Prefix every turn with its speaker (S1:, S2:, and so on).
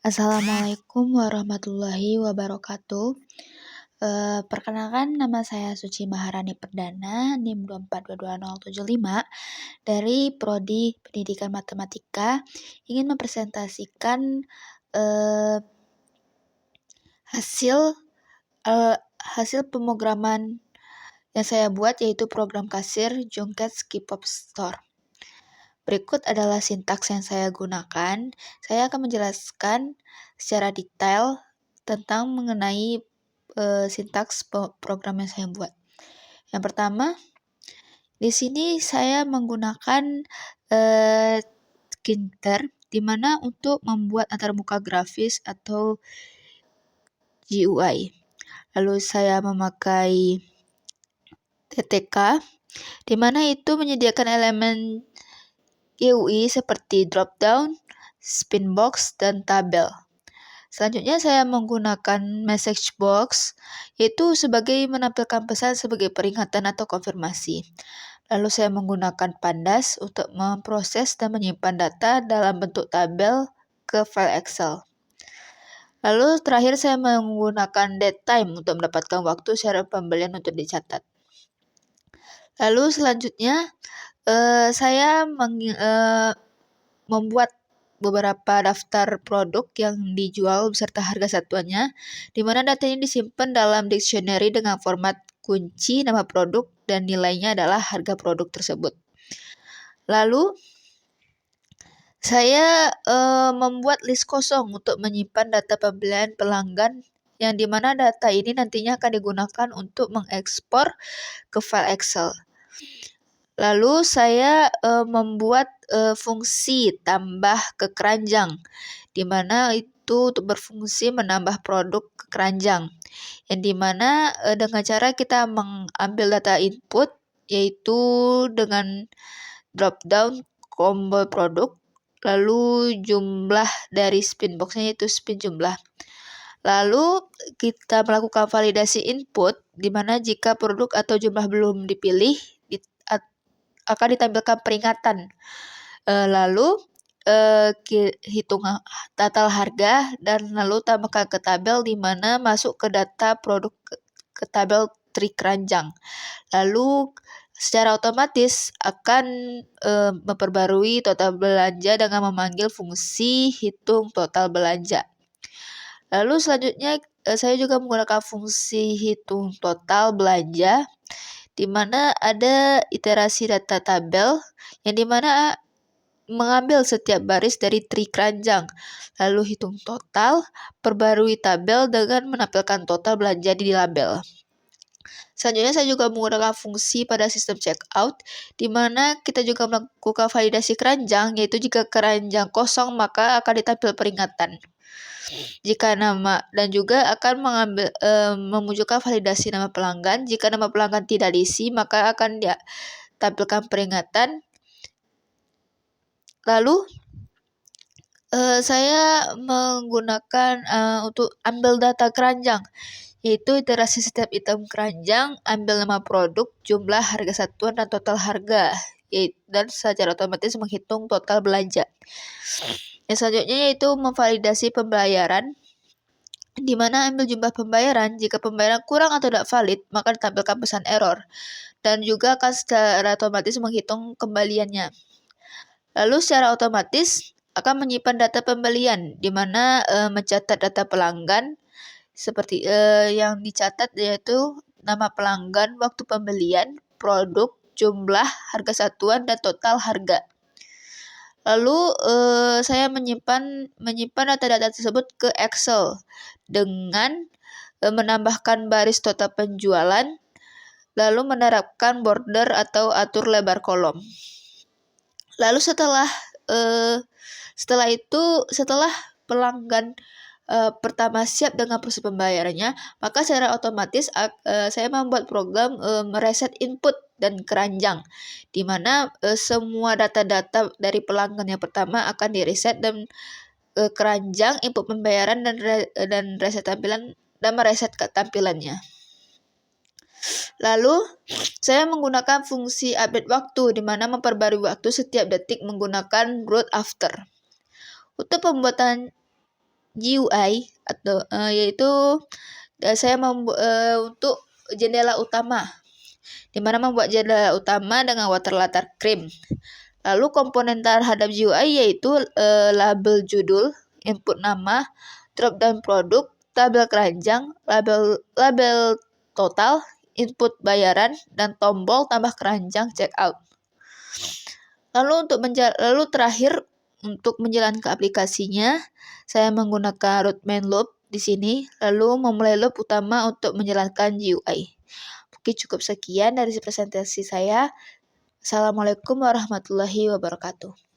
S1: Assalamualaikum warahmatullahi wabarakatuh. Perkenalkan nama saya Suci Maharani Perdana, NIM 2422075 dari Prodi Pendidikan Matematika, ingin mempresentasikan eh, hasil eh, hasil pemrograman yang saya buat, yaitu program kasir Junket Skipop Store. Berikut adalah sintaks yang saya gunakan. Saya akan menjelaskan secara detail tentang mengenai sintaks program yang saya buat. Yang pertama, di sini saya menggunakan Kinter, di mana untuk membuat antarmuka grafis atau GUI. Lalu saya memakai TTK, di mana itu menyediakan elemen GUI seperti drop down, spin box, dan tabel. Selanjutnya saya menggunakan message box, yaitu sebagai menampilkan pesan sebagai peringatan atau konfirmasi. Lalu saya menggunakan pandas untuk memproses dan menyimpan data dalam bentuk tabel ke file Excel. Lalu terakhir saya menggunakan datetime untuk mendapatkan waktu secara pembelian untuk dicatat. Lalu selanjutnya saya membuat beberapa daftar produk yang dijual beserta harga satuannya, di mana data ini disimpan dalam dictionary dengan format kunci nama produk dan nilainya adalah harga produk tersebut. Lalu saya membuat list kosong untuk menyimpan data pembelian pelanggan, yang dimana data ini nantinya akan digunakan untuk mengekspor ke file Excel. Lalu saya membuat fungsi tambah ke keranjang, di mana itu untuk berfungsi menambah produk ke keranjang, yang dimana dengan cara kita mengambil data input, yaitu dengan drop down combo produk, lalu jumlah dari spin boxnya yaitu spin jumlah. Lalu kita melakukan validasi input, di mana jika produk atau jumlah belum dipilih, akan ditampilkan peringatan. Lalu hitung total harga dan lalu tambahkan ke tabel, di mana masuk ke data produk ke tabel tri keranjang. Lalu secara otomatis akan memperbarui total belanja dengan memanggil fungsi hitung total belanja. Lalu selanjutnya saya juga menggunakan fungsi hitung total belanja, di mana ada iterasi data tabel, yang dimana mengambil setiap baris dari tri keranjang, lalu hitung total, perbarui tabel dengan menampilkan total belanja di label. Selanjutnya saya juga menggunakan fungsi pada sistem checkout, di mana kita juga melakukan validasi keranjang, yaitu jika keranjang kosong maka akan ditampil peringatan. Jika nama, dan juga akan memunculkan validasi nama pelanggan. Jika nama pelanggan tidak diisi, maka akan ditampilkan peringatan. Lalu saya menggunakan untuk ambil data keranjang, yaitu iterasi setiap item keranjang, ambil nama produk, jumlah harga satuan, dan total harga, dan secara otomatis menghitung total belanja. Yang selanjutnya yaitu memvalidasi pembayaran, di mana ambil jumlah pembayaran. Jika pembayaran kurang atau tidak valid, maka ditampilkan pesan error, dan juga akan secara otomatis menghitung kembaliannya. Lalu secara otomatis akan menyimpan data pembelian, di mana mencatat data pelanggan seperti yang dicatat, yaitu nama pelanggan, waktu pembelian, produk, jumlah, harga satuan, dan total harga. Lalu saya menyimpan data-data tersebut ke Excel dengan menambahkan baris total penjualan, lalu menerapkan border atau atur lebar kolom. Lalu setelah pelanggan pertama siap dengan proses pembayarannya, maka secara otomatis saya membuat program mereset input dan keranjang, di mana semua data-data dari pelanggan yang pertama akan direset, dan keranjang input pembayaran dan reset tampilan dan mereset tampilannya. Lalu saya menggunakan fungsi update waktu, di mana memperbarui waktu setiap detik menggunakan root after. Untuk pembuatan GUI atau yaitu saya untuk jendela utama, dimana membuat jendela utama dengan watercolor cream. Lalu komponen terhadap GUI yaitu label judul, input nama, drop down produk, tabel keranjang, label total, input bayaran, dan tombol tambah keranjang checkout. Lalu terakhir untuk menjalankan aplikasinya, saya menggunakan root main loop di sini, lalu memulai loop utama untuk menjalankan GUI. Oke, cukup sekian dari presentasi saya. Assalamualaikum warahmatullahi wabarakatuh.